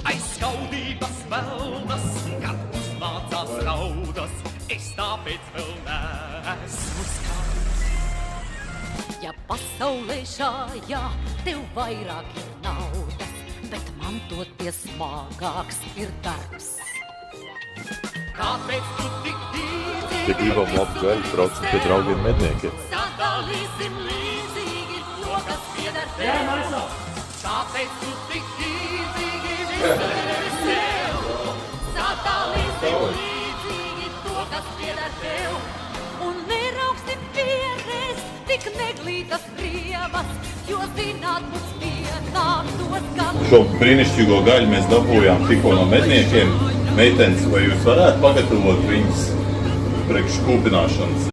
Aizskaudības velnas, kad uzmācās raudas, es tāpēc vēl neesmu skauds. Ja pasaulē šājā tev vairāk ir naudas, bet man toties smagāks ir darbs. Kāpēc tu tik dīdzi? Ja gribam labu gaļu, braucam pie draugiem medniekiem. Sadalīsim līdzīgi to, kas pieder tev. Kāpēc tu tik dīdzīgi visur sev? Sadalīsim līdzīgi to, kas pieder tev. Un nerauksim pierēs tik neglītas brievas, jo zināt mums pienāktos gan. Šo brīnišķīgo gaļu mēs dabūjām tikko no medniekiem. Meitenes, vai jūs varētu pagatavot viņas priekš kūpināšanas?